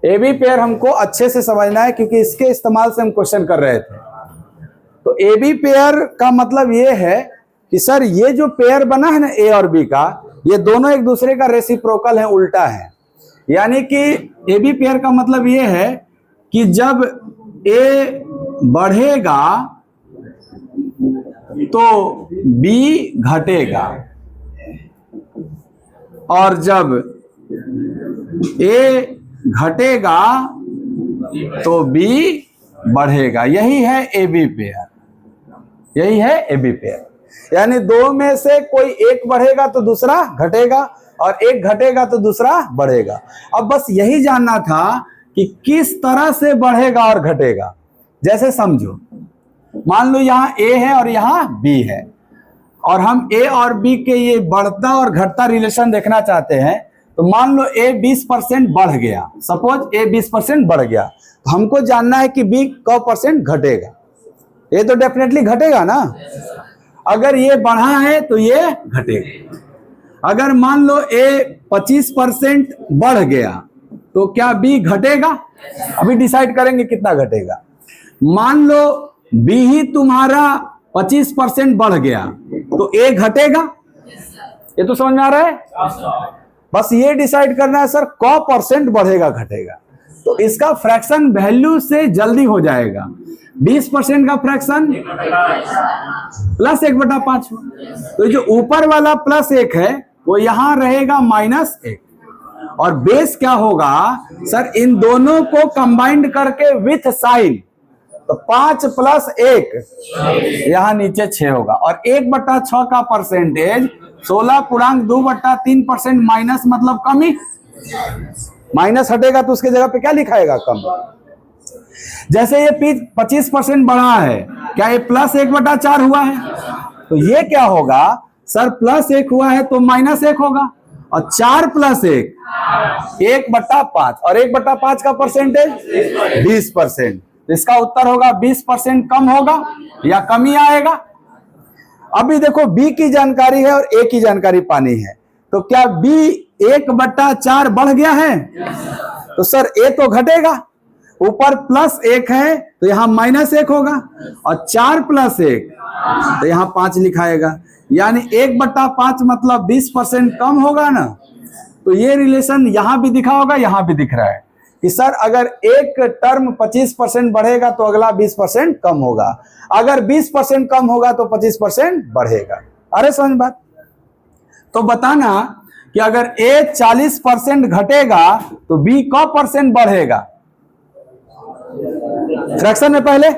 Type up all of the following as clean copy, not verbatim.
A B pair हमको अच्छे से समझना है क्योंकि इसके इस्तेमाल से हम क्वेश्चन कर रहे थे। तो ए बी पेयर का मतलब ये है कि सर ये जो पेयर बना है ना ए और बी का, ये दोनों एक दूसरे का रेसिप्रोकल है, उल्टा है। यानी कि ए बी पेयर का मतलब ये है कि जब ए बढ़ेगा तो बी घटेगा, और जब ए घटेगा तो बी बढ़ेगा। यही है ए बी पेयर, यही है ए बी पेयर। यानी दो में से कोई एक बढ़ेगा तो दूसरा घटेगा, और एक घटेगा तो दूसरा बढ़ेगा। अब बस यही जानना था कि किस तरह से बढ़ेगा और घटेगा। जैसे समझो, मान लो यहां ए है और यहां बी है, और हम ए और बी के ये बढ़ता और घटता रिलेशन देखना चाहते हैं। तो मान लो ए 20% बढ़ गया, सपोज ए 20% बढ़ गया, तो हमको जानना है कि बी कौ % घटेगा। ये तो डेफिनेटली घटेगा ना। अगर ये बढ़ा है तो ये घटेगा। अगर मान लो ए 25% बढ़ गया तो क्या बी घटेगा? अभी डिसाइड करेंगे कितना घटेगा। मान लो बी ही तुम्हारा 25% बढ़ गया तो ए घटेगा। ये तो समझ में आ रहा है। बस ये डिसाइड करना है सर कौ % बढ़ेगा घटेगा। तो इसका फ्रैक्शन वैल्यू से जल्दी हो जाएगा। 20% का फ्रैक्शन +1/5। तो जो ऊपर वाला +1 है वो यहां रहेगा -1, और बेस क्या होगा सर, इन दोनों को कंबाइंड करके विथ साइन, तो 5 + 1 यहां नीचे 6 होगा, और 1/6 का परसेंटेज 16.2/3% माइनस, मतलब कमी। माइनस हटेगा तो उसके जगह पे क्या लिखाएगा? कम। जैसे ये 25% बढ़ा है, क्या ये +1/4 हुआ है? तो ये क्या होगा सर, +1 हुआ है तो -1 होगा, और 4 + 1 1/5, और 1/5 का परसेंटेज 20%। इसका उत्तर होगा 20% कम होगा या कमी आएगा। अभी देखो बी की जानकारी है और ए की जानकारी पानी है, तो क्या बी 1/4 बढ़ गया है? तो सर ए तो घटेगा, ऊपर +1 है तो यहां -1 होगा, और 4 + 1 तो यहां 5 लिखाएगा। यानी 1/5 मतलब 20% कम होगा ना। तो ये रिलेशन यहां भी दिखा होगा, यहां भी दिख रहा है कि सर अगर एक टर्म 25% बढ़ेगा तो अगला 20% कम होगा, अगर 20% कम होगा तो 25% बढ़ेगा। अरे समझ बात। तो बताना कि अगर ए 40% घटेगा तो बी कौ % बढ़ेगा? फ्रैक्शन में पहले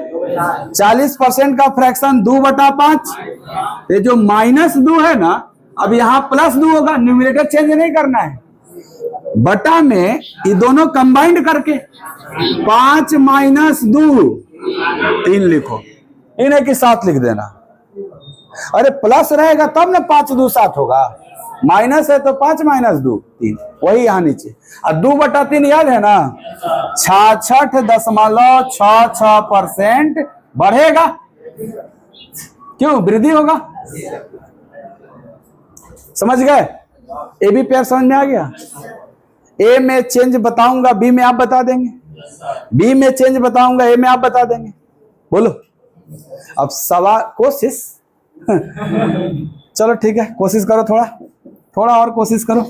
40% का फ्रैक्शन 2/5। ये जो -2 है ना, अब यहां +2 होगा, न्यूमरेटर चेंज नहीं करना है, बटा में ये दोनों कंबाइंड करके 5 - 2 3 लिखो, इन्हें के साथ लिख देना। अरे प्लस रहेगा तब ना 5 2 7 होगा, माइनस है तो 5 - 2 3, वही यहां नीचे। और 2/3 याद है ना, 66.66% बढ़ेगा। क्यों? वृद्धि होगा। समझ गए? ए बी पेयर समझ में आ गया। ए में चेंज बताऊंगा, बी में आप बता देंगे, बी में चेंज बताऊंगा, ए में आप बता देंगे। बोलो अब सवाल, कोशिश चलो ठीक है, कोशिश करो, थोड़ा और कोशिश करो।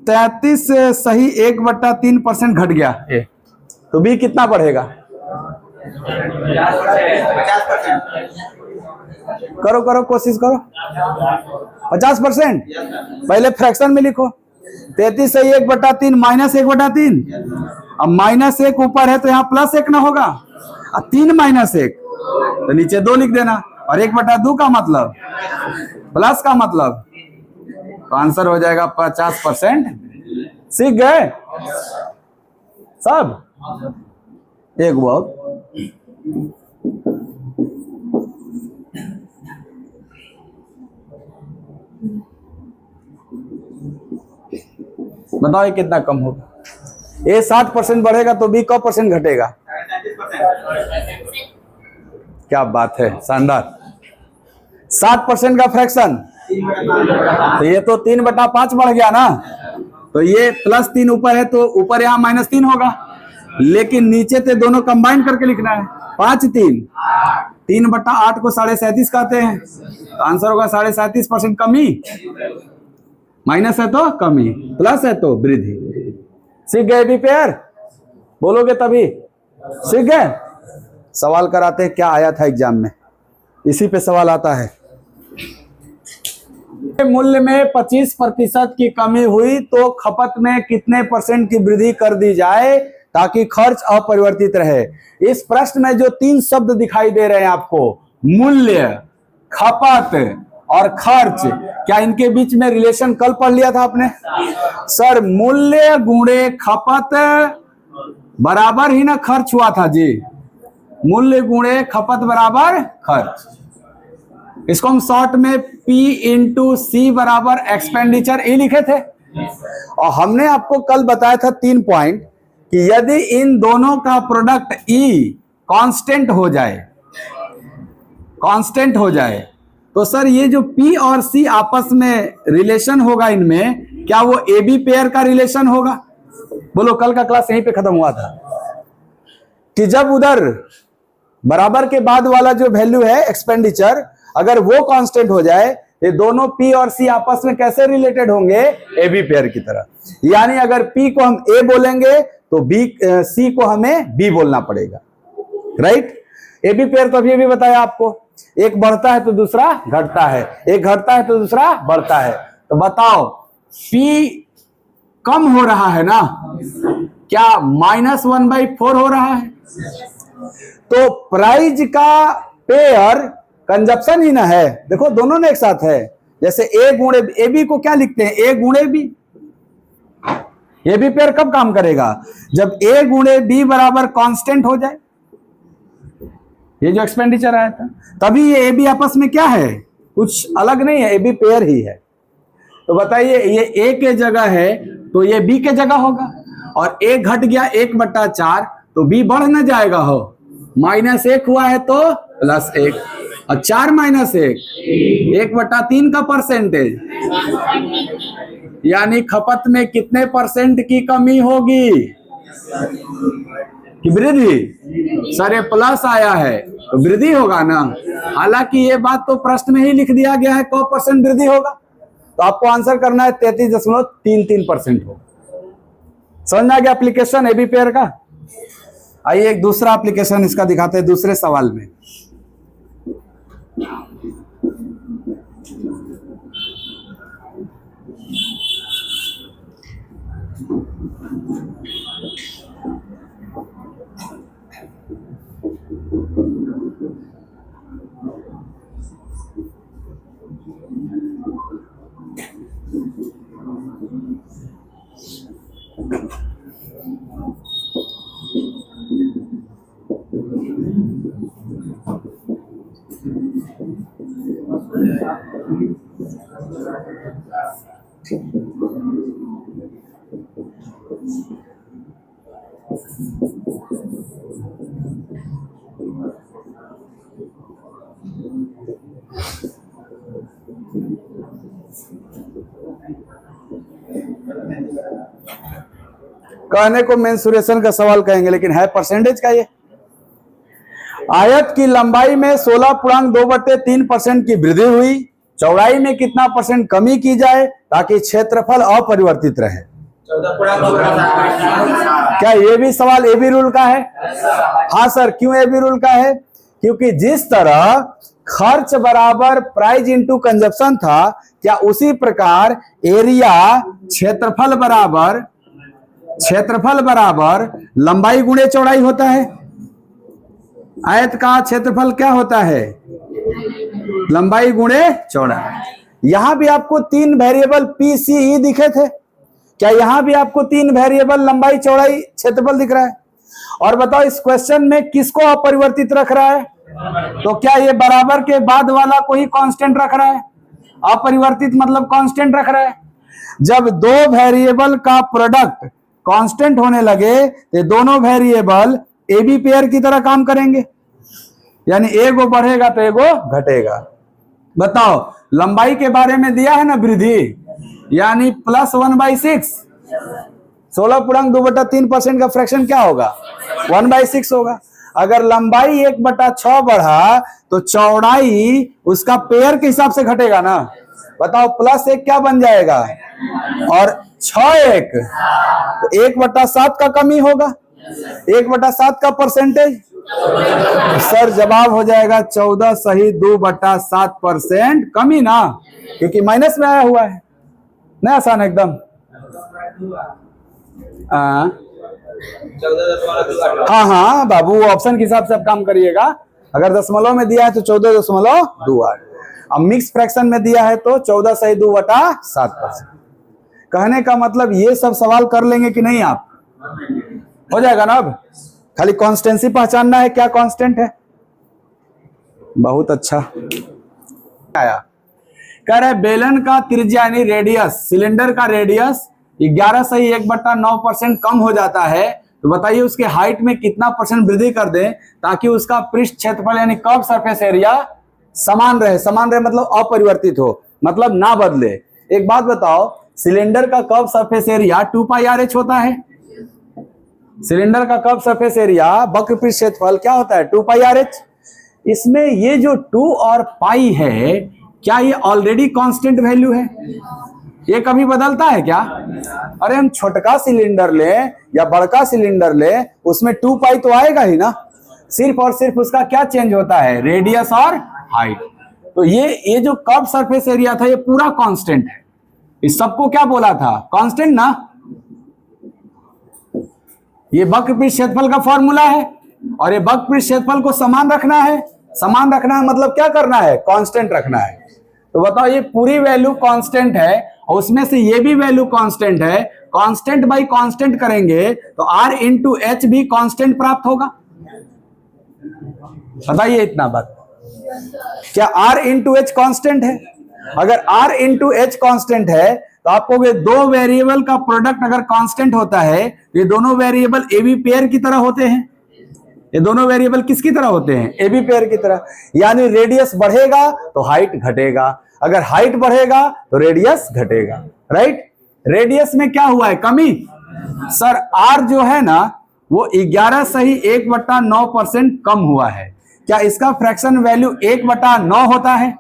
33 से सही 1/3% घट गया ए, तो बी कितना बढ़ेगा? 50%। करो कोशिश करो। 50%। पहले फ्रैक्शन में लिखो, 33 से 1/3 -1/3। अब -1 ऊपर है तो यहाँ +1 ना होगा, और 3 - 1 तो नीचे 2 लिख देना, और 1/2 का मतलब प्लस का मतलब, तो आंसर हो जाएगा 50%। सीख गए सब? एक बहुत बताओ ये कितना कम होगा? ए 60% बढ़ेगा तो बी कौ % घटेगा? क्या बात है, शानदार। 60% का फ्रैक्शन, तो ये तो 3/5 बढ़ गया ना। तो ये +3 ऊपर है तो ऊपर यहाँ -3 होगा, लेकिन नीचे तो दोनों कंबाइन करके लिखना है। 5 3 3/8 को 37.5 कहते हैं, तो आंसर होगा 37.5% कमी। माइनस है तो कमी, प्लस है तो वृद्धि। सीख गए भी पेयर? बोलोगे तभी सीख गए। सवाल कराते हैं, क्या आया था एग्जाम में, इसी पे सवाल आता है। मूल्य में 25% की कमी हुई तो खपत में कितने % की वृद्धि कर दी जाए ताकि खर्च अपरिवर्तित रहे। इस प्रश्न में जो 3 शब्द दिखाई दे रहे हैं आपको, मूल्य, खपत और खर्च, क्या इनके बीच में रिलेशन कल पढ़ लिया था आपने? सर मूल्य गुणे खपत बराबर ही ना खर्च हुआ था जी। मूल्य गुणे खपत बराबर खर्च। इसको हम शॉर्ट में P × C बराबर एक्सपेंडिचर E लिखे थे। और हमने आपको कल बताया था 3 पॉइंट कि यदि इन दोनों का प्रोडक्ट E कांस्टेंट हो जाए तो सर ये जो P और C आपस में रिलेशन होगा इनमें, क्या वो AB पेयर का रिलेशन होगा? बोलो, कल का क्लास यहीं पे खत्म हुआ था कि जब उधर बराबर के बाद वाला जो वैल्यू है एक्सपेंडिचर, अगर वो कांस्टेंट हो जाए, ये दोनों P और C आपस में कैसे रिलेटेड होंगे? AB पेयर की तरह। यानी अगर P को हम A बोलेंगे तो C को हमें B बोलना पड़ेगा, राइट? AB पेयर तो अभी बताया आपको, एक बढ़ता है तो दूसरा घटता है, एक घटता है तो दूसरा बढ़ता है। तो बताओ P कम हो रहा है ना, क्या -1/4 हो रहा है? तो प्राइस का पेयर कंजप्शन ही ना है। देखो दोनों ने एक साथ है, जैसे A गुणे AB को क्या लिखते हैं? A गुणे B। AB पेयर कब काम करेगा? जब A गुणे B बराबर कांस्टेंट हो जाए। ये जो एक्सपेंडिचर आया था, तभी ये AB आपस में क्या है? कुछ अलग नहीं है, AB पेयर ही है। तो बताइए, ये A के जगह है तो ये B के जगह होगा, और A घट गया 1/4 तो B बढ़ न जाएगा हो, -1 हुआ है तो +1, और 4 - 1 1/3 का परसेंटेज, यानी खपत में कितने % की कमी होगी कि वृद्धि? सर ये प्लस आया है तो वृद्धि होगा ना। हालांकि ये बात तो प्रश्न में ही लिख दिया गया है कौ % वृद्धि होगा, तो आपको आंसर करना है 33.33% होगा। समझ में आ गया एप्लीकेशन AB पेयर का? आइए एक दूसरा एप्लीकेशन इसका दिखाते हैं दूसरे सवाल में। कहने को मेंसुरेशन का सवाल कहेंगे, लेकिन है परसेंटेज का। ये आयत की लंबाई में 16.2/3% की वृद्धि हुई, चौड़ाई में कितना % कमी की जाए ताकि क्षेत्रफल अपरिवर्तित रहे? क्या ये भी सवाल AB रूल का है? हाँ सर, क्यों AB रूल का है? क्योंकि जिस तरह खर्च बराबर प्राइस इंटू कंजप्शन था, क्या उसी प्रकार एरिया क्षेत्रफल बराबर लंबाई गुणे चौड़ाई होता है। आयत का क्षेत्रफल क्या होता है? लंबाई गुणे चौड़ाई। यहां भी आपको 3 वेरिएबल P C E दिखे थे, क्या यहां भी आपको 3 वेरिएबल लंबाई चौड़ाई क्षेत्रफल दिख रहा है? और बताओ इस क्वेश्चन में किसको अपरिवर्तित रख रहा है? तो क्या ये बराबर के बाद वाला को ही कांस्टेंट रख रहा है? अपरिवर्तित मतलब कांस्टेंट रख रहा है। जब 2 वेरिएबल का प्रोडक्ट कांस्टेंट होने लगे तो दोनों वेरिएबल AB पेयर की तरह काम करेंगे, यानी एगो बढ़ेगा तो एगो घटेगा। बताओ लंबाई के बारे में दिया है ना वृद्धि, यानी +1/6, 16.2/3% का फ्रैक्शन क्या होगा? 1/6 होगा। अगर लंबाई 1/6 बढ़ा तो चौड़ाई उसका पेयर के हिसाब से घटेगा ना। बताओ +1 क्या बन जाएगा और 6 तो 1/7 का कमी होगा, 1/7 का परसेंटेज। सर जवाब हो जाएगा 14 सही 2/7% कमी ना, क्योंकि माइनस में आया हुआ है ना। आसान एकदम। हाँ बाबू, ऑप्शन के हिसाब से आप काम करिएगा। अगर दशमलव में दिया है तो 14.28, अब मिक्स फ्रैक्शन में दिया है तो 14 सही 2/7%। कहने का मतलब ये सब सवाल कर लेंगे कि नहीं आप? हो जाएगा ना। अब खाली कॉन्स्टेंसी पहचानना है, क्या कांस्टेंट है। बहुत अच्छा आया। कह रहे बेलन का त्रिज्या यानी रेडियस, सिलेंडर का रेडियस 11 सही 1/9% कम हो जाता है, तो बताइए उसके हाइट में कितना % वृद्धि कर दें ताकि उसका पृष्ठ क्षेत्रफल यानी कर्व सरफेस एरिया समान रहे। समान रहे मतलब अपरिवर्तित हो, मतलब ना बदले। एक बात बताओ, सिलेंडर का कर्व सरफेस एरिया 2πRh होता है। सिलेंडर का कर्व सरफेस एरिया वक्र पृष्ठ क्षेत्रफल क्या होता है? 2πRh। इसमें ये जो 2 और पाई है, क्या ये ऑलरेडी कांस्टेंट वैल्यू है? ये कभी बदलता है क्या? अरे हम छोटका सिलेंडर ले या बड़का सिलेंडर ले, उसमें 2 पाई तो आएगा ही ना। सिर्फ और सिर्फ उसका क्या चेंज होता है? रेडियस और हाइट। तो ये जो कर्व सरफेस एरिया था ये पूरा कांस्टेंट है। इस सबको क्या बोला था? कांस्टेंट ना। ये वक्र पृष्ठ क्षेत्रफल का फॉर्मूला है और ये वक्र पृष्ठ क्षेत्रफल को समान रखना है। समान रखना है मतलब क्या करना है? कांस्टेंट रखना है। तो बताओ ये पूरी वैल्यू कांस्टेंट है और उसमें से ये भी वैल्यू कांस्टेंट है। कांस्टेंट बाई कांस्टेंट करेंगे तो R इंटू एच भी कांस्टेंट प्राप्त होगा। बताइए इतना बात, क्या R इंटू एच कांस्टेंट है? अगर R इंटू एच कांस्टेंट है तो आपको दो वेरिएबल का प्रोडक्ट अगर कांस्टेंट होता है, ये दोनों वेरिएबल AB पेयर की तरह होते हैं। ये दोनों वेरिएबल किसकी तरह होते हैं? AB पेयर की तरह। यानी रेडियस बढ़ेगा तो हाइट घटेगा, अगर हाइट बढ़ेगा तो रेडियस घटेगा। राइट। रेडियस में क्या हुआ है? कमी। सर R जो है ना वो 11 सही 1/9% कम हुआ है। क्या इसका फ्रैक्शन वैल्यू 1/9 होता है?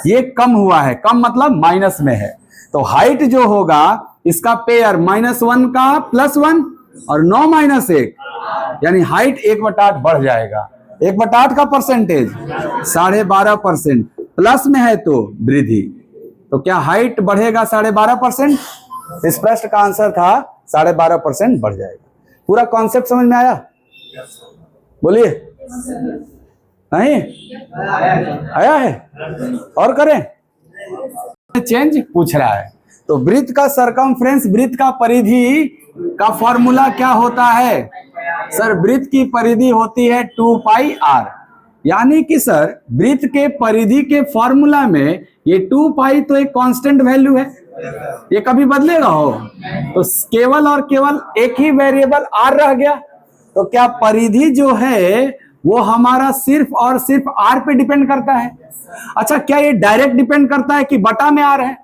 ये कम हुआ है। कम मतलब माइनस में है। तो हाइट जो होगा इसका पेयर -1 का +1 और 9 - 1 यानी हाइट 1/8 बढ़ जाएगा। 1/8 का परसेंटेज 12.5%। प्लस में है तो वृद्धि। तो क्या हाइट बढ़ेगा 12.5%? इस प्रश्न का आंसर था 12.5% बढ़ जाएगा। पूरा कॉन्सेप्ट समझ में आया? बोलिए। नहीं आया है? और करें? चेंज पूछ रहा है। तो वृत्त का सरकमफ्रेंस, वृत्त का परिधि का फॉर्मूला क्या होता है? सर वृत्त की परिधि होती है 2πr। यानी कि सर वृत्त के परिधि के फॉर्मूला में ये 2π तो एक कांस्टेंट वैल्यू है, ये कभी बदलेगा हो? तो केवल और केवल एक ही वेरिएबल r रह गया। तो क्या परिधि जो है वो हमारा सिर्फ और सिर्फ r पे डिपेंड करता है? अच्छा, क्या ये डायरेक्ट डिपेंड करता है कि बटा में r है?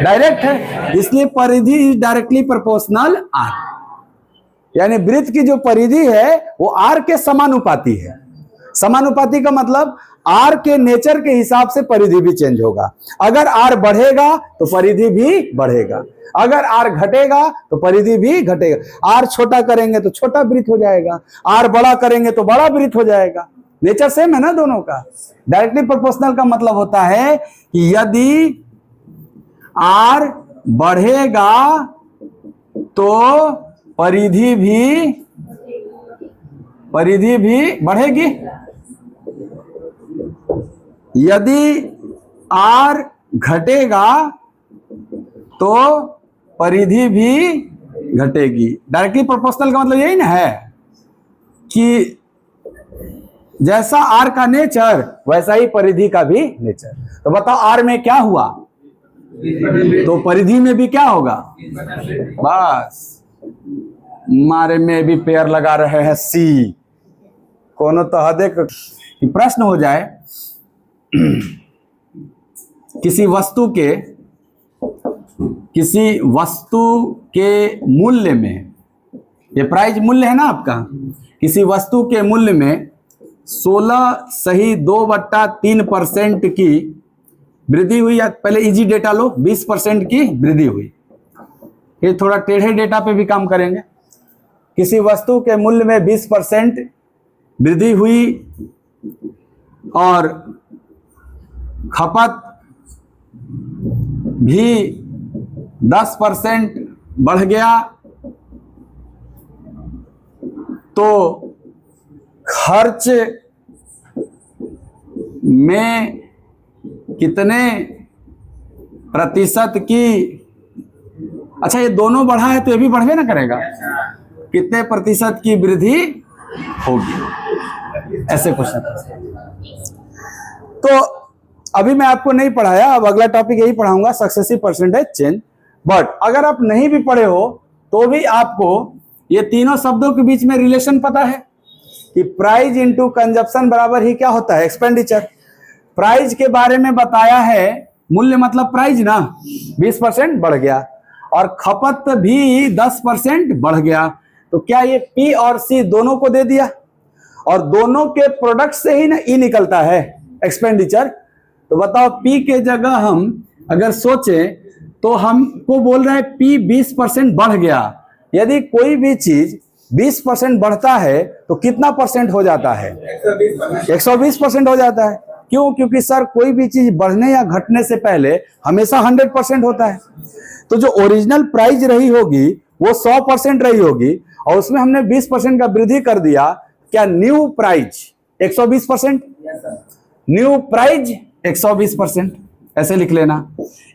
डायरेक्ट है, इसलिए परिधि इज डायरेक्टली प्रोपोर्शनल r। यानी वृत्त की जो परिधि है वो r के समानुपाती है। समानुपाती का मतलब r के नेचर के हिसाब से परिधि भी चेंज होगा। अगर r बढ़ेगा तो परिधि भी बढ़ेगा, अगर r घटेगा तो परिधि भी घटेगा। r छोटा करेंगे तो छोटा वृत्त हो जाएगा, r बड़ा करेंगे तो बड़ा वृत्त हो जाएगा। नेचर सेम है ना दोनों का। डायरेक्टली प्रोपोर्शनल का मतलब होता है कि यदि r बढ़ेगा तो परिधि भी बढ़ेगी, यदि r घटेगा तो परिधि भी घटेगी। डायरेक्टली प्रोपोर्शनल का मतलब यही ना है कि जैसा r का नेचर वैसा ही परिधि का भी नेचर। तो बताओ r में क्या हुआ तो परिधि में भी क्या होगा? बस मारे में भी पेयर लगा रहे हैं C। कोनो तो हदे प्रश्न हो जाए किसी वस्तु के किसी वस्तु के मूल्य में, ये प्राइस मूल्य है ना आपका, किसी वस्तु के मूल्य में 16.2/3% की वृद्धि हुई, या पहले इजी डेटा लो, 20% की वृद्धि हुई। ये थोड़ा टेढ़े डेटा पे भी काम करेंगे। किसी वस्तु के मूल्य में 20% वृद्धि हुई और खपत भी 10% बढ़ गया, तो खर्च में कितने प्रतिशत की, अच्छा ये दोनों बढ़ा है तो ये भी बढ़वे ना करेगा, कितने प्रतिशत की वृद्धि होगी, ऐसे क्वेश्चन। तो अभी मैं आपको नहीं पढ़ाया, अब अगला टॉपिक यही पढ़ाऊंगा, सक्सेसिव परसेंटेज चेंज। बट अगर आप नहीं भी पढ़े हो तो भी आपको ये तीनों शब्दों के बीच में रिलेशन पता है कि प्राइस इनटू कंजप्शन बराबर ही क्या होता है, एक्सपेंडिचर। प्राइस के बारे में बताया है, मूल्य मतलब प्राइस ना, 20% बढ़ गया और खपत भी 10% बढ़ गया, तो क्या ये पी और सी दोनों को दे दिया, और दोनों के प्रोडक्ट से ही ना ई निकलता है एक्सपेंडिचर। तो बताओ पी के जगह हम अगर सोचें तो हमको बोल रहे हैं पी 20% बढ़ गया। यदि कोई भी चीज 20% बढ़ता है तो कितना परसेंट हो जाता है, 120% हो जाता है। क्यों? क्योंकि सर कोई भी चीज बढ़ने या घटने से पहले हमेशा 100% होता है। तो जो ओरिजिनल प्राइस रही होगी वो 100% रही होगी और उसमें हमने 20% का वृद्धि कर दिया, क्या न्यू प्राइस 120%, न्यू प्राइस 120%, ऐसे लिख लेना,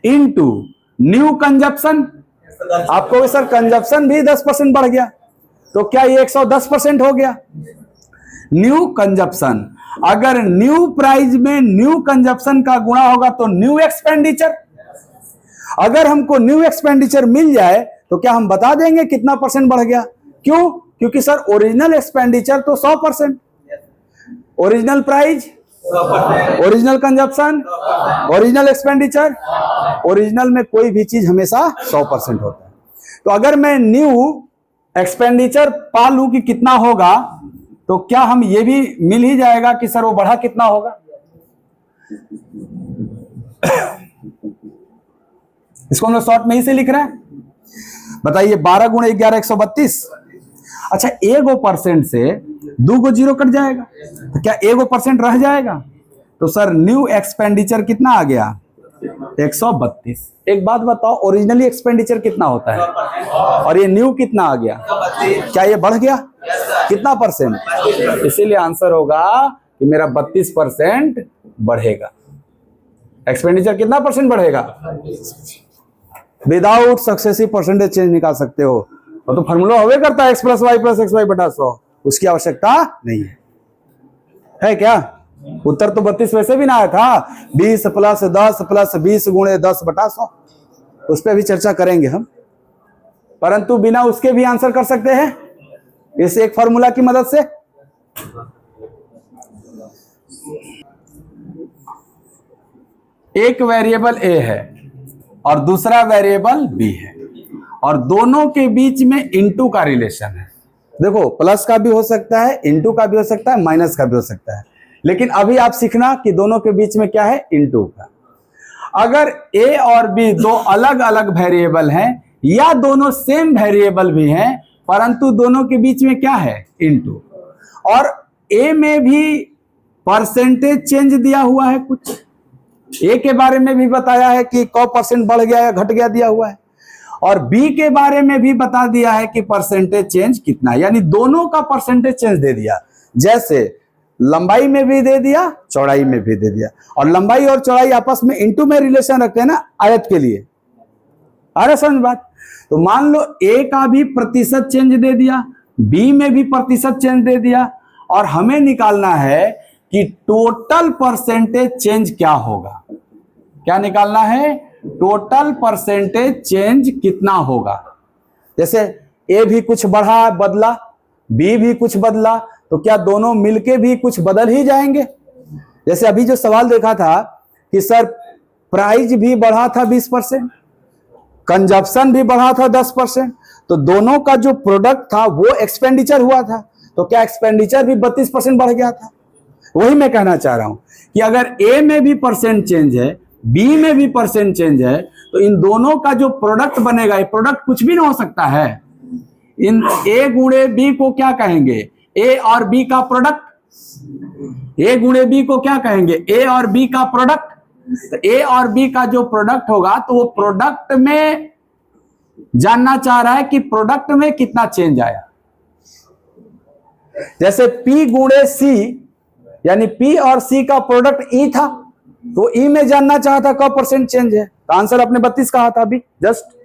इनटू न्यू कंजप्शन। आपको सर कंजप्शन भी 10% बढ़ गया, तो क्या ये 110% हो गया। न्यू कंजप्शन, अगर न्यू प्राइस में न्यू कंजप्शन का गुणा होगा तो न्यू एक्सपेंडिचर। अगर हमको न्यू एक्सपेंडिचर मिल जाए तो क्या हम बता देंगे कितना परसेंट बढ़ गया। क्यों? क्योंकि सर ओरिजिनल एक्सपेंडिचर तो 100%, original price, original consumption, original expenditure, original में कोई भी चीज हमेशा 100% होता है। तो अगर मैं न्यू एक्सपेंडिचर पा लूं कि कितना होगा, तो क्या हम ये भी मिल ही जाएगा कि सर वो बढ़ा कितना होगा। इसको हम लोग शॉर्ट में ही से लिख रहे हैं। बताइए 12 गुणे 11 132। अच्छा 1% से 2 जीरो कट जाएगा, तो क्या 1% रह जाएगा। तो सर न्यू एक्सपेंडिचर कितना आ गया, 132। एक बात बताओ, ओरिजिनली एक्सपेंडिचर कितना होता है और ये न्यू कितना आ गया, क्या ये बढ़ गया, कितना परसेंट। इसीलिए आंसर होगा कि मेरा 32% बढ़ेगा। एक्सपेंडिचर कितना परसेंट बढ़ेगा, विदाउट सक्सेसिव परसेंटेज चेंज निकाल सकते हो। और तो फॉर्मूला होवे करता है x + y + xy / 100, उसकी आवश्यकता नहीं है क्या। उत्तर तो 32 वैसे भी ना आया था, 20 + 10 + 20 × 10/100, उस पर भी चर्चा करेंगे हम, परंतु बिना उसके भी आंसर कर सकते हैं इस एक फॉर्मूला की मदद से। एक वेरिएबल a है और दूसरा वेरिएबल b है और दोनों के बीच में इनटू का रिलेशन है। देखो प्लस का भी हो सकता है, इनटू का भी हो सकता है, माइनस का भी हो सकता है, लेकिन अभी आप सीखना कि दोनों के बीच में क्या है, इनटू का। अगर a और b दो अलग अलग वेरिएबल हैं या दोनों सेम वेरिएबल भी हैं, परंतु दोनों के बीच में क्या है, इनटू, और a में भी परसेंटेज चेंज दिया हुआ है, कुछ a के बारे में भी बताया है कि कौ % बढ़ गया या घट गया दिया हुआ है, और b के बारे में भी बता दिया है कि परसेंटेज चेंज कितना, यानी दोनों का परसेंटेज चेंज दे दिया। जैसे लंबाई में भी दे दिया, चौड़ाई में भी दे दिया, और लंबाई और चौड़ाई आपस में इनटू में रिलेशन रखते हैं ना आयत के लिए। आ रहा समझ बात। तो मान लो a का भी प्रतिशत चेंज दे दिया, b में भी प्रतिशत चेंज दे दिया, और हमें निकालना है कि टोटल परसेंटेज चेंज क्या होगा। क्या निकालना है, टोटल परसेंटेज चेंज कितना होगा। जैसे a भी कुछ बढ़ा बदला, b भी कुछ बदला, तो क्या दोनों मिलके भी कुछ बदल ही जाएंगे। जैसे अभी जो सवाल देखा था कि सर प्राइस भी बढ़ा था 20%, कंजप्शन भी बढ़ा था 10%, तो दोनों का जो प्रोडक्ट था वो एक्सपेंडिचर हुआ था, तो क्या एक्सपेंडिचर भी 32% बढ़ गया था? वही मैं कहना चाह रहा हूं कि अगर ए में भी परसेंट चेंज है, बी में भी परसेंट चेंज है, तो इन दोनों का जो प्रोडक्ट बनेगा, ये प्रोडक्ट कुछ भी ना हो सकता है। इन ए गुणे बी को क्या कहेंगे? ए और बी का प्रोडक्ट। ए गुणे बी को क्या कहेंगे? ए और बी का प्रोडक्ट। तो ए और बी का जो प्रोडक्ट होगा, तो वो प्रोडक्ट में जानना चाह रहा है कि प्रोडक्ट में कितना चेंज आया। जैसे P गुणे C, यानी P और C का प्रोडक्ट E था, तो E में जानना चाहता कब परसेंट चेंज है, तो आंसर अपने 32 कहा था अभी जस्ट।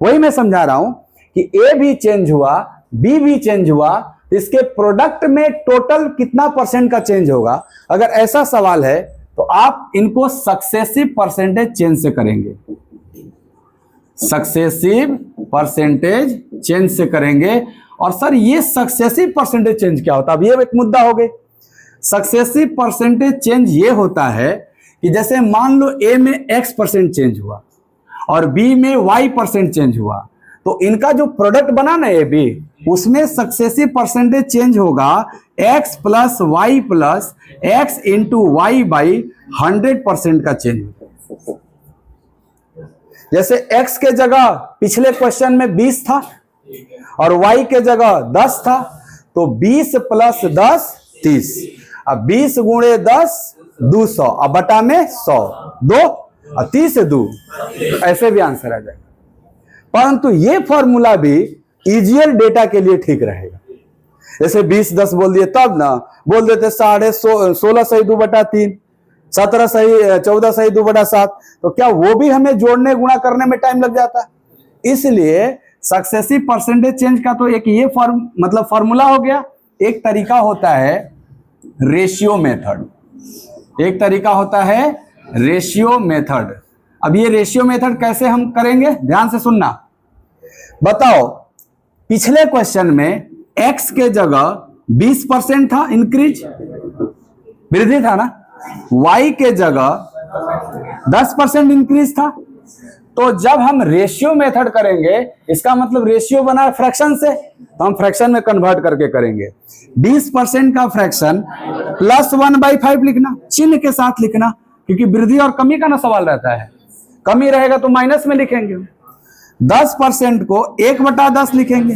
वही मैं समझा रहा हूं कि A भी चेंज हुआ, B भी चेंज हुआ, इसके प्रोडक्ट में टोटल कितना परसेंट का चेंज होगा। अगर ऐसा सवाल है तो आप इनको सक्सेसिव परसेंटेज चेंज से करेंगे, सक्सेसिव परसेंटेज चेंज से करेंगे। और सर ये सक्सेसिव परसेंटेज चेंज क्या होता है? अब ये एक मुद्दा हो गई। सक्सेसिव परसेंटेज चेंज ये होता है कि जैसे मान लो ए में x% चेंज हुआ और बी में y% चेंज हुआ, तो इनका जो प्रोडक्ट बना ना ए बी, उसमें सक्सेसिव परसेंटेज चेंज होगा x plus y plus x into y by 100% का चेंज होगा। जैसे x के जगह पिछले क्वेश्चन में 20 था और y के जगह 10 था, तो 20 प्लस 10 30। अब 20 गुणे 10 200, अब बटा में 100 2 और 30 से 2, ऐसे भी आंसर आ जाएगा। परंतु ये फॉर्मूला भी इजियर डेटा के लिए ठीक रहेगा। जैसे 20 10 बोल दिए, तब ना बोल देते 16 सही 2 बटा 3, 17 सही 14 सही 2 बटा 7, तो क्या वो भी हमें जोड़ने गुणा करने में टाइम लग जाता। इसलिए सक्सेसिव परसेंटेज चेंज का तो एक ये फॉर्मूला हो गया। एक तरीका होता है रेशियो मेथड, एक तरीका होता है रेशियो मेथड। अब ये रेशियो मेथड कैसे हम करेंगे, ध्यान से सुनना। बताओ, पिछले क्वेश्चन में x के जगह 20% था इंक्रीज, वृद्धि था ना, y के जगह 10% इंक्रीज था। तो जब हम रेशियो मेथड करेंगे, इसका मतलब रेशियो बना फ्रैक्शन से, तो हम फ्रैक्शन में कन्वर्ट करके करेंगे। 20% का फ्रैक्शन प्लस 1/5 लिखना, चिन्ह के साथ लिखना, क्योंकि वृद्धि और कमी का ना सवाल रहता है। कमी रहेगा तो माइनस में लिखेंगे। 10% को 1/10 लिखेंगे।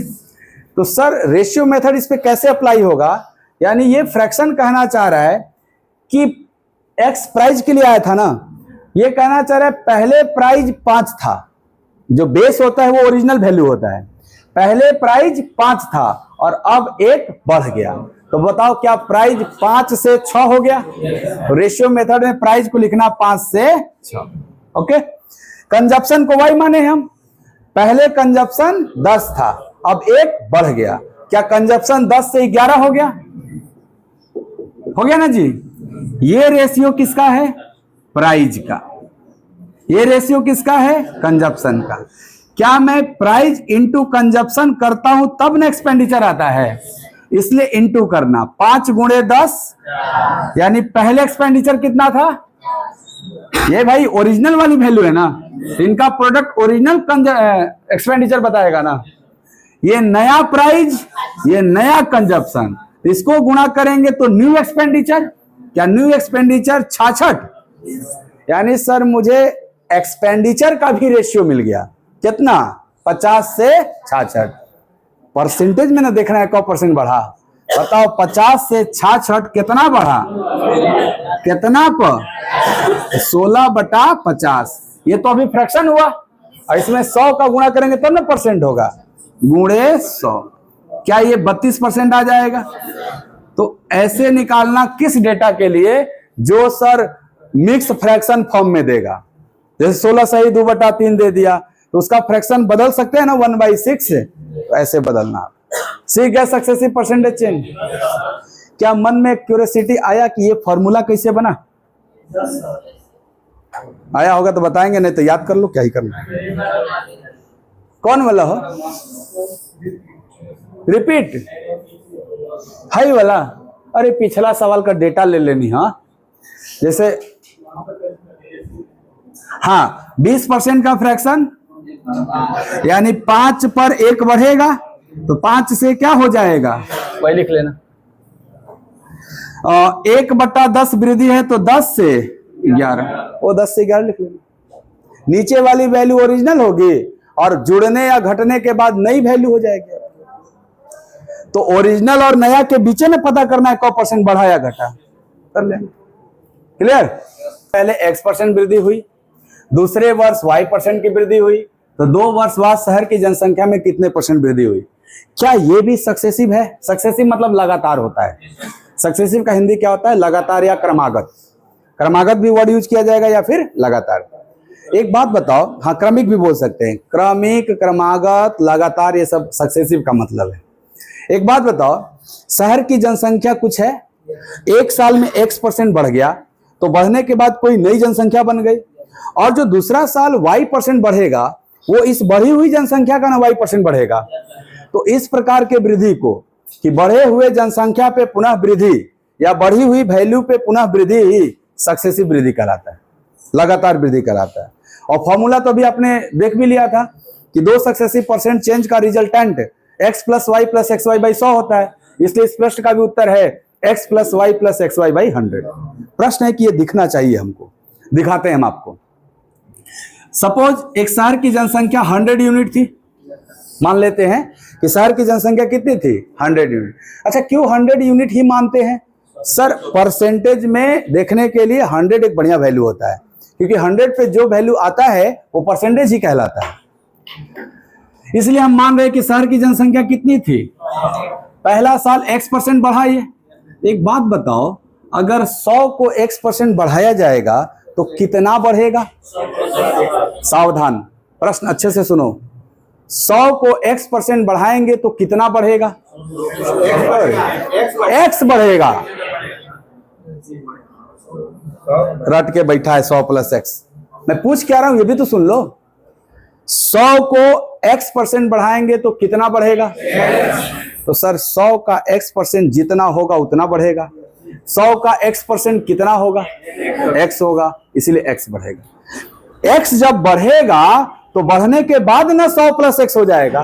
तो सर रेशियो मेथड इस पे कैसे अप्लाई होगा? यानी ये फ्रैक्शन कहना चाह रहा है कि x प्राइस के लिए आया था ना, ये कहना चाह रहा है पहले प्राइस 5 था, जो बेस होता है वो ओरिजिनल वैल्यू होता है। पहले प्राइस 5 था और अब 1 बढ़ गया, तो बताओ क्या प्राइस 5 से 6 हो गया? तो रेशियो मेथड में प्राइस को लिखना 5 से 6। ओके, कंजप्शन को y माने हम, पहले कंजप्शन 10 था, अब 1 बढ़ गया, क्या कंजप्शन 10 से 11 हो गया? हो गया ना जी। ये रेशियो किसका है? प्राइस का। ये रेशियो किसका है? कंजप्शन का। क्या मैं प्राइस इंटू कंजप्शन करता हूं तब ना एक्सपेंडिचर आता है, इसलिए इंटू करना। 5 गुणे 10, यानी पहले एक्सपेंडिचर कितना था? ये भाई ओरिजिनल वाली वैल्यू है ना, इनका प्रोडक्ट ओरिजिनल एक्सपेंडिचर बताएगा ना। ये नया प्राइस, ये नया कंजप्शन, इसको गुणा करेंगे तो न्यू एक्सपेंडिचर। क्या न्यू एक्सपेंडिचर 66, यानी सर मुझे एक्सपेंडिचर का भी रेशियो मिल गया। कितना? 50 से 66। परसेंटेज में ना देखना है कब परसेंट बढ़ा। बताओ 50 से 66 कितना बढ़ा? कितना पर? 16/50। ये तो अभी फ्रैक्शन हुआ, और इसमें 100 का गुणा करेंगे तब ना परसेंट होगा, गुणे 100। क्या ये 32% आ जाएगा? तो ऐसे निकालना किस डेटा के लिए? जो सर मिक्स फ्रैक्शन फॉर्म में देगा। जैसे 16 सही 2/3 दे दिया, तो उसका फ्रैक्शन बदल सकते हैं ना 1/6 से, तो ऐसे बदलना। सीख गया सक्सेसिव परसेंटेज चेंज। क्या मन में क्यूरियोसिटी आया कि ये फॉर्मूला कैसे बना? आया होगा तो बताएंगे, नहीं तो याद कर लो, क्या ही करना। कौन वाला हो? रिपीट हाई वाला? अरे पिछला सवाल का डेटा ले लेनी। हाँ, जैसे हाँ 20% का फ्रैक्शन यानी 5 पर 1 बढ़ेगा तो 5 से क्या हो जाएगा, वही लिख लेना। 1/10 वृद्धि है तो 10 से 11, वो 10 से 11 लिख लेना। नीचे वाली वैल्यू ओरिजिनल होगी और जुड़ने या घटने के बाद नई वैल्यू हो जाएगी। तो ओरिजिनल और नया के बीच में पता करना है कौ % बढ़ा या घटा, कर लेना। क्लियर। पहले X% वृद्धि हुई, दूसरे वर्ष Y% की वृद्धि हुई, तो 2 वर्ष बाद शहर की जनसंख्या में कितने % वृद्धि हुई। क्या ये भी सक्सेसिव है? सक्सेसिव मतलब लगातार होता है। सक्सेसिव का हिंदी क्या होता है? लगातार या क्रमागत। क्रमागत भी वर्ड यूज किया जाएगा या फिर लगातार। एक बात बताओ, हाँ क्रमिक भी बोल सकते हैं, क्रमिक, क्रमागत, लगातार, ये सब सक्सेसिव का मतलब है। एक बात बताओ, शहर की जनसंख्या कुछ है, 1 साल में X% बढ़ गया, तो बढ़ने के बाद कोई नई जनसंख्या बन गई, और जो दूसरा साल Y% बढ़ेगा वो इस बढ़ी हुई जनसंख्या का ना Y% बढ़ेगा। तो इस प्रकार के वृद्धि को, कि बढ़े हुए जनसंख्या पे पुनः वृद्धि या बढ़ी हुई वैल्यू पे पुनः वृद्धि ही सक्सेसिव वृद्धि कहलाता है, लगातार वृद्धि कहलाता है। और फॉर्मूला तो अभी आपने देख भी लिया था कि 2 सक्सेसिव % चेंज का रिजल्टेंट x + y + xy/100 होता है, इसलिए इस प्रश्न का भी उत्तर है x + y + xy/100। प्रश्न है कि ये दिखना चाहिए हमको, दिखाते हैं हम आपको। सपोज एक शहर की जनसंख्या 100 यूनिट थी, मान लेते हैं कि शहर की जनसंख्या कितनी थी, 100 यूनिट। अच्छा, क्यों 100 यूनिट ही मानते हैं? सर परसेंटेज में देखने के लिए 100 एक बढ़िया वैल्यू होता है, क्योंकि 100 पे जो वैल्यू आता है वो परसेंटेज ही कहलाता है। इसलिए हम मान रहे हैं कि शहर की जनसंख्या कितनी थी, पहला साल X% बढ़ाइए। एक बात बताओ, अगर 100 को X% बढ़ाया जाएगा तो कितना बढ़ेगा? सावधान, प्रश्न अच्छे से सुनो। 100 को X% बढ़ाएंगे तो कितना बढ़ेगा? X बढ़ेगा। रट के बैठा है 100 + X। मैं पूछ क्या रहा हूं, ये भी तो सुन लो। 100 को X% बढ़ाएंगे तो कितना बढ़ेगा? तो सर 100 का X% जितना होगा उतना बढ़ेगा। 100 का X% कितना होगा? X होगा, इसीलिए X बढ़ेगा। X जब बढ़ेगा तो बढ़ने के बाद ना 100 + X हो जाएगा।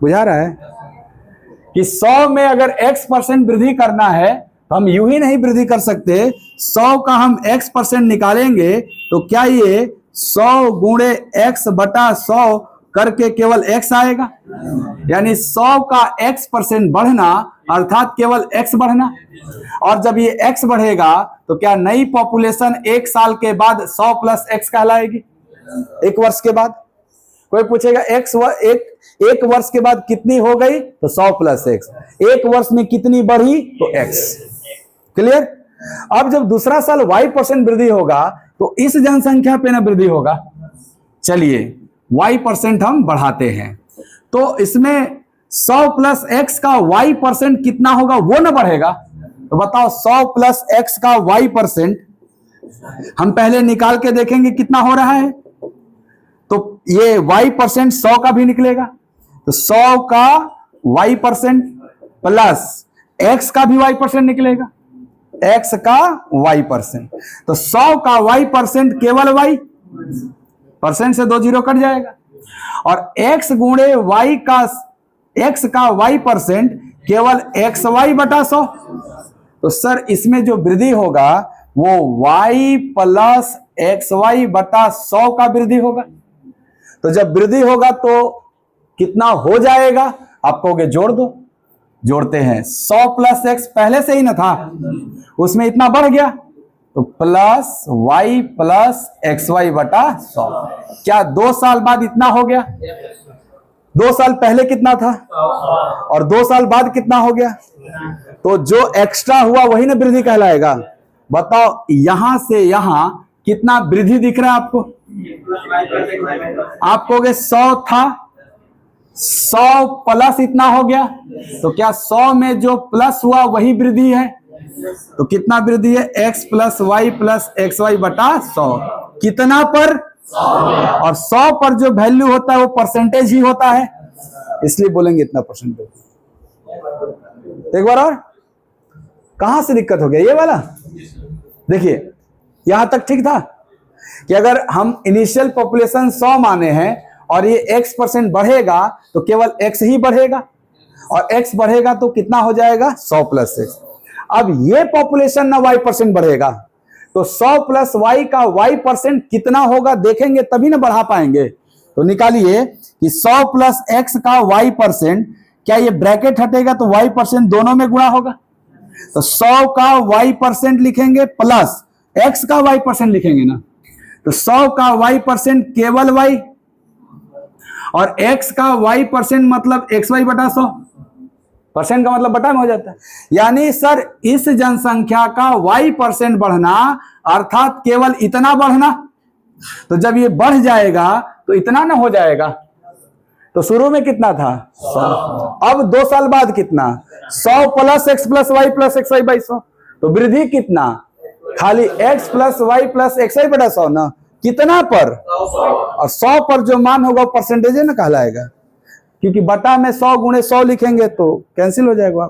बुझा रहा है कि 100 में अगर X% वृद्धि करना है तो हम यूं ही नहीं वृद्धि कर सकते। 100 का हम X% निकालेंगे तो क्या ये 100 गुणे X/100 करके केवल X आएगा? यानी 100 का X% बढ़ना अर्थात केवल X बढ़ना। और जब ये X बढ़ेगा तो क्या नई पॉपुलेशन 1 साल के बाद 100 + X कहलाएगी? 1 वर्ष के बाद कोई पूछेगा एक वर्ष के बाद कितनी हो गई, तो 100 + X। 1 वर्ष में कितनी बढ़ी, तो X। क्लियर। अब जब दूसरा साल Y% वृद्धि होगा तो इस जनसंख्या पे ना वृद्धि होगा। चलिए Y% हम बढ़ाते हैं, तो इसमें 100 + X का Y% कितना होगा, वो ना बढ़ेगा। तो बताओ 100 + X का Y% हम पहले निकाल के देखेंगे कितना हो रहा है। तो ये Y% 100 का भी निकलेगा, तो 100 का Y% प्लस X का भी Y% निकलेगा, X का Y%। तो 100 का Y% केवल Y, परसेंट से 2 0 कट जाएगा, और X गुणे X का Y% केवल XY/100। तो सर इसमें जो वृद्धि होगा वो Y + XY/100 का वृद्धि होगा। तो जब वृद्धि होगा तो कितना हो जाएगा, आप कहोगे जोड़ दो। जोड़ते हैं, 100 + X पहले से ही ना था, उसमें इतना बढ़ गया, तो प्लस Y + XY/100। क्या 2 साल बाद इतना हो गया? 2 साल पहले कितना था और 2 साल बाद कितना हो गया? तो जो एक्स्ट्रा हुआ वही ना वृद्धि कहलाएगा। बताओ यहां से यहां कितना वृद्धि दिख रहा है आपको? आप कहोगे 100 था, 100 प्लस इतना हो गया, तो क्या 100 में जो प्लस हुआ वही वृद्धि है? तो कितना वृद्धि है? X + Y + XY/100। कितना पर? और 100 पर जो वैल्यू होता है वो परसेंटेज ही होता है, इसलिए बोलेंगे इतना परसेंटेज। एक बार और, कहां से दिक्कत हो गया? ये वाला देखिए, यहां तक ठीक था कि अगर हम इनिशियल पॉपुलेशन 100 माने हैं और ये x% बढ़ेगा तो केवल x ही बढ़ेगा, और x बढ़ेगा तो कितना हो जाएगा 100 + x। अब ये पॉपुलेशन ना y% बढ़ेगा, तो 100 + y का y% कितना होगा देखेंगे तभी ना बढ़ा पाएंगे। तो निकालिए कि 100 + x का y%, क्या ये ब्रैकेट हटेगा तो y% दोनों में गुणा होगा, तो 100 का y% लिखेंगे प्लस x का y% लिखेंगे ना, तो 100 का y% केवल y, और x का y% मतलब xy बटा 100, परसेंट का मतलब बटा में हो जाता है। यानी सर इस जनसंख्या का y% बढ़ना अर्थात केवल इतना बढ़ना, तो जब ये बढ़ जाएगा तो इतना ना हो जाएगा। तो शुरू में कितना था 100, अब 2 साल बाद कितना 100 + x + y + xy/100, तो वृद्धि कितना खाली x + y + xy/100 ना, कितना पर, और 100 पर जो मान होगा परसेंटेज ना कहलाएगा, क्योंकि बटा में 100 × 100 लिखेंगे तो कैंसिल हो जाएगा।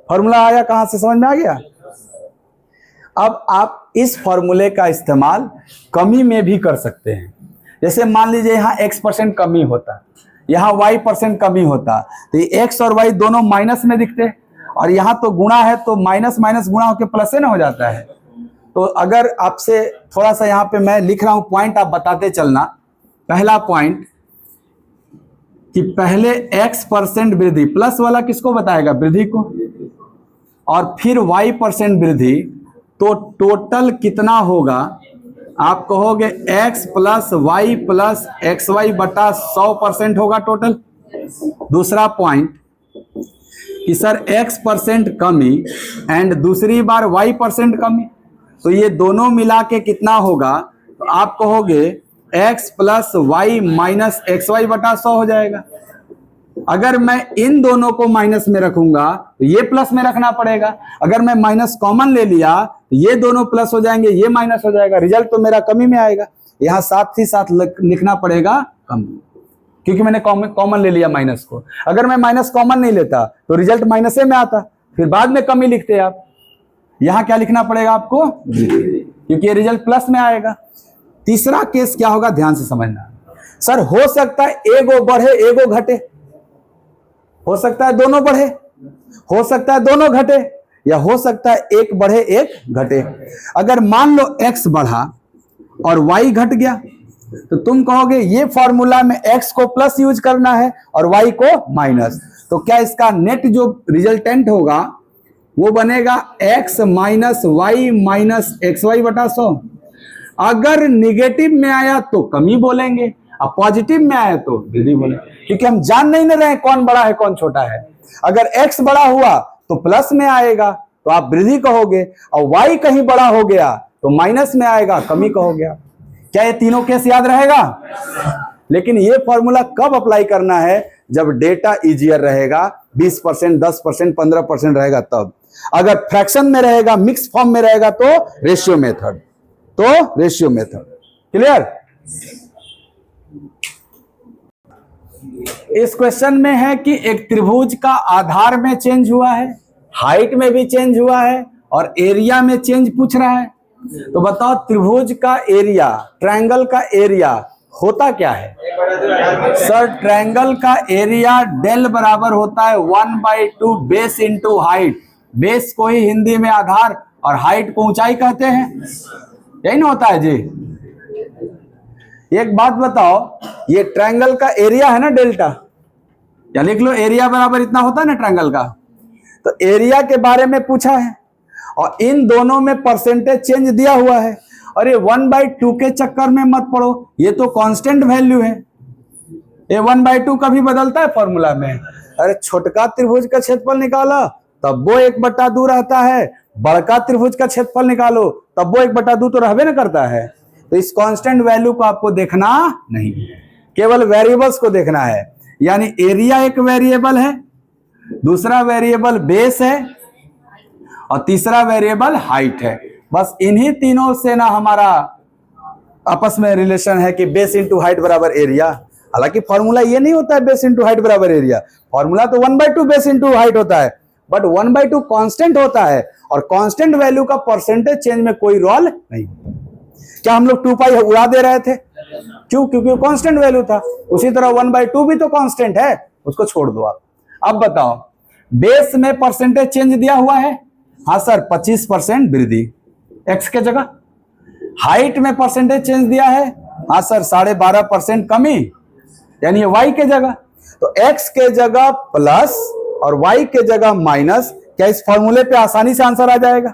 फॉर्मूला आया, कहां से समझ में आ गया। अब आप इस फॉर्मूले का इस्तेमाल कमी में भी कर सकते हैं। जैसे मान लीजिए यहाँ x% कमी होता, यहाँ y% कमी होता, तो ये x और y दोनों माइनस में दिखते, और यहाँ तो गुणा है तो माइनस माइनस गुणा होकर प्लस से ना हो जाता है। तो अगर आपसे थोड़ा सा यहाँ पे मैं लिख रहा हूं पॉइंट, आप बताते चलना। पहला पॉइंट कि पहले x% वृद्धि, प्लस वाला किसको बताएगा वृद्धि को, और फिर y% वृद्धि, तो टोटल कितना होगा आप कहोगे x + y + xy/100% होगा टोटल। दूसरा पॉइंट कि सर x% कमी एंड दूसरी बार y% कमी, तो ये दोनों मिला के कितना होगा, तो आप कहोगे x + y - xy/100 हो जाएगा। अगर मैं इन दोनों को माइनस में रखूंगा तो ये प्लस में रखना पड़ेगा, अगर मैं माइनस कॉमन ले लिया तो ये दोनों प्लस हो जाएंगे, ये माइनस हो जाएगा, रिजल्ट तो मेरा कमी में आएगा। यहां साथ ही साथ लिखना पड़ेगा कमी, क्योंकि मैंने कॉमन ले लिया माइनस को। अगर मैं माइनस कॉमन नहीं लेता तो रिजल्ट माइनस में आता, फिर बाद में कमी लिखते आप। यहां क्या लिखना पड़ेगा आपको, क्योंकि ये रिजल्ट प्लस में आएगा। तीसरा केस क्या होगा ध्यान से समझना। सर हो सकता है एगो बढ़े एगो घटे, हो सकता है दोनों बढ़े, हो सकता है दोनों घटे, या हो सकता है एक बढ़े एक घटे। अगर मान लो x बढ़ा और y घट गया, तो तुम कहोगे ये फॉर्मूला में x को प्लस यूज करना है और y को माइनस, तो क्या इसका नेट जो रिजल्टेंट होगा वो बनेगा x - y - xy/100। अगर निगेटिव में आया तो कमी बोलेंगे, अब पॉजिटिव में आया तो वृद्धि बोलेंगे, क्योंकि हम जान नहीं ना रहे कौन बड़ा है कौन छोटा है। अगर x बड़ा हुआ तो प्लस में आएगा तो आप वृद्धि कहोगे, और y कहीं बड़ा हो गया तो माइनस में आएगा, कमी कहोगे आप। क्या ये तीनों केस याद रहेगा। लेकिन ये फॉर्मूला कब अप्लाई करना है, जब डेटा इजियर रहेगा, 20%, 10%, 15% रहेगा तब। अगर फ्रैक्शन में रहेगा, मिक्स फॉर्म में रहेगा तो रेशियो मेथड, तो रेशियो मेथड। क्लियर। इस क्वेश्चन में है कि एक त्रिभुज का आधार में चेंज हुआ है, हाइट में भी चेंज हुआ है, और एरिया में चेंज पूछ रहा है। तो बताओ त्रिभुज का एरिया, ट्रायंगल का एरिया होता क्या है। सर ट्रायंगल का एरिया डेल बराबर होता है 1/2 बेस इंटू हाइट। बेस को ही हिंदी में आधार और हाइट को ऊंचाई कहते हैं, यही ना होता है जी। एक बात बताओ, ये ट्रायंगल का एरिया है ना डेल्टा, या लिख लो एरिया बराबर इतना होता है ना ट्रायंगल का। तो एरिया के बारे में पूछा है और इन दोनों में परसेंटेज चेंज दिया हुआ है, और ये 1/2 के चक्कर में मत पड़ो, ये तो कांस्टेंट वैल्यू है। ये 1/2 कभी बदलता है फॉर्मूला में। अरे छोटका त्रिभुज का क्षेत्रफल निकाला तब वो 1/2 रहता है, बड़का त्रिभुज का क्षेत्रफल निकालो तब वो 1/2 तो रहबे ना करता है। तो इस कांस्टेंट वैल्यू को आपको देखना नहीं, केवल वेरिएबल्स को देखना है। यानी एरिया एक वेरिएबल है, दूसरा वेरिएबल बेस है, और तीसरा वेरिएबल हाइट है। बस इन्हीं तीनों से ना हमारा आपस में रिलेशन है कि बेस इंटू हाइट बराबर एरिया। हालांकि फॉर्मूला ये नहीं होता है बेस इंटू हाइट बराबर एरिया, फॉर्मूला तो 1/2 बेस इंटू हाइट होता है, बट 1/2 कांस्टेंट होता है, और कांस्टेंट वैल्यू का परसेंटेज चेंज में कोई रोल नहीं। क्या हम लोग 2 पाई उड़ा दे रहे थे। क्यों? क्योंकि वो कांस्टेंट वैल्यू था। उसी तरह 1/2 भी तो कांस्टेंट है, उसको छोड़ दो आप। अब बताओ, बेस में परसेंटेज चेंज दिया हुआ है, हाँ सर 25% वृद्धि एक्स के जगह। हाइट में परसेंटेज चेंज दिया है, हाँ सर 12.5% कमी, यानी ये वाई के जगह। तो एक्स के जगह प्लस और वाई के जगह माइनस। क्या इस फॉर्मूले पे आसानी से आंसर आ जाएगा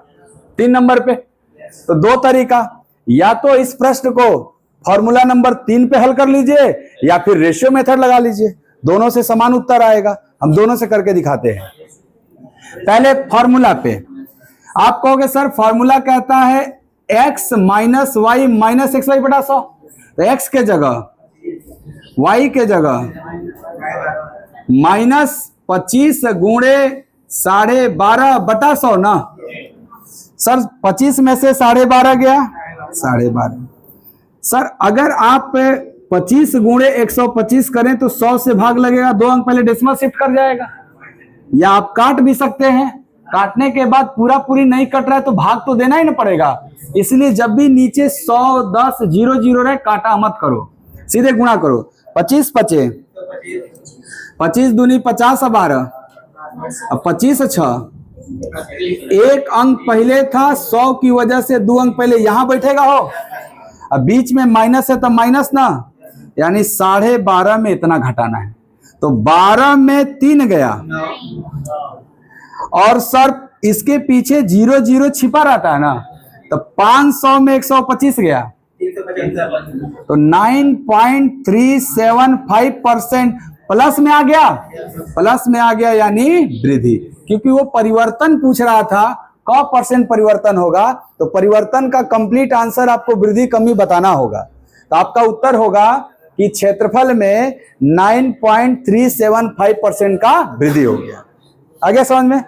3 नंबर पे? तो दो तरीका, या तो इस प्रश्न को फॉर्मूला नंबर 3 पे हल कर लीजिए या फिर रेशियो मेथड लगा लीजिए, दोनों से समान उत्तर आएगा। हम दोनों से करके दिखाते हैं। पहले फॉर्मूला पे आप कहोगे सर फॉर्मूला कहता है x minus y minus x y बटा 100, तो x के जगह y के जगह -25 गुणे 12.5 बटा 100 ना सर। 25 में से 12.5 गया 12.5। सर अगर आप 25 गुणे 125 करें तो 100 से भाग लगेगा, 2 अंक पहले डेसिमल शिफ्ट कर जाएगा। या आप काट भी सकते हैं, काटने के बाद पूरा पूरी नहीं कट रहा है तो भाग तो देना ही ना पड़ेगा। इसलिए जब भी नीचे 100 10 0 0 रहे काटा मत करो, सीधे गुणा करो। 25 पचे 25 दूनी 50 12, अब 25 6, एक अंक पहले था 100 की वजह से 2 अंक पहले यहां बैठेगा हो। अब बीच में माइनस है तो माइनस ना, यानी 12.5 में इतना घटाना है, तो 12 में 3 गया। और सर इसके पीछे 0 0 छिपा रहता है ना, तो 500 में 125 गया, तो 9.375% प्लस में आ गया, प्लस में आ गया यानी वृद्धि। क्योंकि वो परिवर्तन पूछ रहा था, क % परिवर्तन होगा, तो परिवर्तन का कंप्लीट आंसर आपको वृद्धि कमी बताना होगा। तो आपका उत्तर होगा कि क्षेत्रफल में 9.375% का वृद्धि हो गया। आगे समझ में?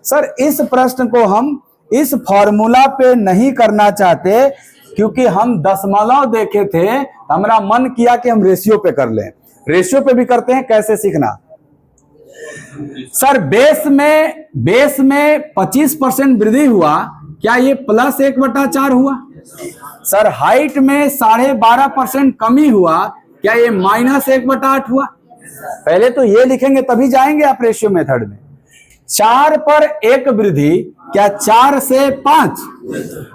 सर इस प्रश्न को हम इस फॉर्मूला पे नहीं करना चाहते, क्योंकि हम दशमलव देखे थे, हमारा मन किया कि हम रेशियो पे कर लें। रेशियो पे भी करते हैं, कैसे सीखना। सर बेस में 25% वृद्धि हुआ, क्या ये +1/4 हुआ? सर हाइट में 12.5% कमी हुआ, क्या ये -1/8 हुआ? पहले तो ये लिखेंगे तभी जाएंगे आप रेशियो मेथड में। 4 पर 1 वृद्धि, क्या 4 से 5,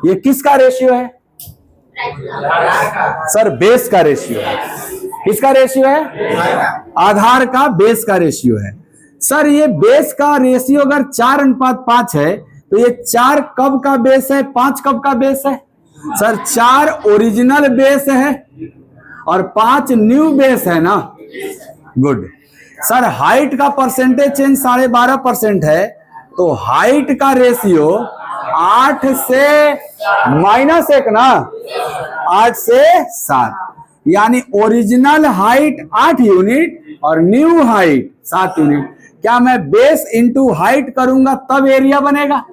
ये किसका रेशियो है? सर बेस का रेशियो है। किसका रेशियो है? आधार का, बेस का रेशियो है। सर ये बेस का रेशियो अगर 4:5 है, तो ये 4 कब का बेस है, 5 कब का बेस है? सर 4 ओरिजिनल बेस है और 5 न्यू बेस है ना। गुड। सर हाइट का परसेंटेज चेंज 12.5% है, तो हाइट का रेशियो 8 से -1 ना, 8 से 7, यानी ओरिजिनल हाइट 8 यूनिट और न्यू हाइट 7 यूनिट। क्या मैं बेस इंटू हाइट करूंगा तब एरिया बनेगा?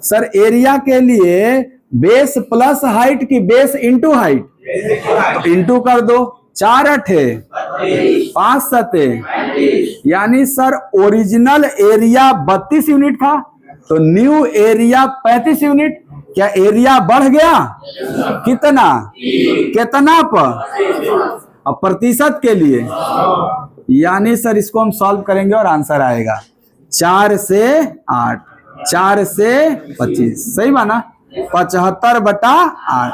सर एरिया के लिए बेस प्लस हाइट की बेस इंटू हाइट, तो इंटू कर दो। 4 8 5 7, यानी सर ओरिजिनल एरिया 32 यूनिट था, तो न्यू एरिया 35 यूनिट। क्या एरिया बढ़ गया? कितना पर? अब प्रतिशत के लिए, यानी सर इसको हम सॉल्व करेंगे और आंसर आएगा 4 से 8, 4 से 25, सही माना? 75/8,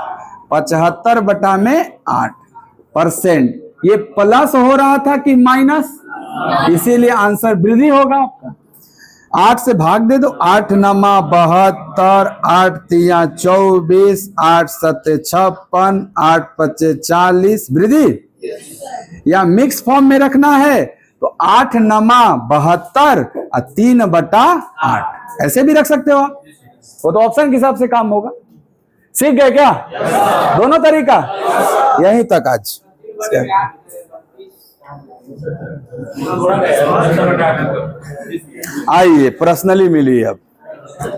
75/8%। ये प्लस हो रहा था कि माइनस, इसीलिए आंसर वृद्धि होगा आपका। 8 से भाग दे दो, 8 9 72, 8 3 24, 8 7 56, 8 5 40, वृद्धि। या मिक्स फॉर्म में रखना है तो 8 9 72 और 3/8, ऐसे भी रख सकते हो आप, वो तो ऑप्शन के हिसाब से काम होगा। सीख गए क्या? दोनों तरीका। यहीं तक आज। आइए पर्सनली मिलिए अब।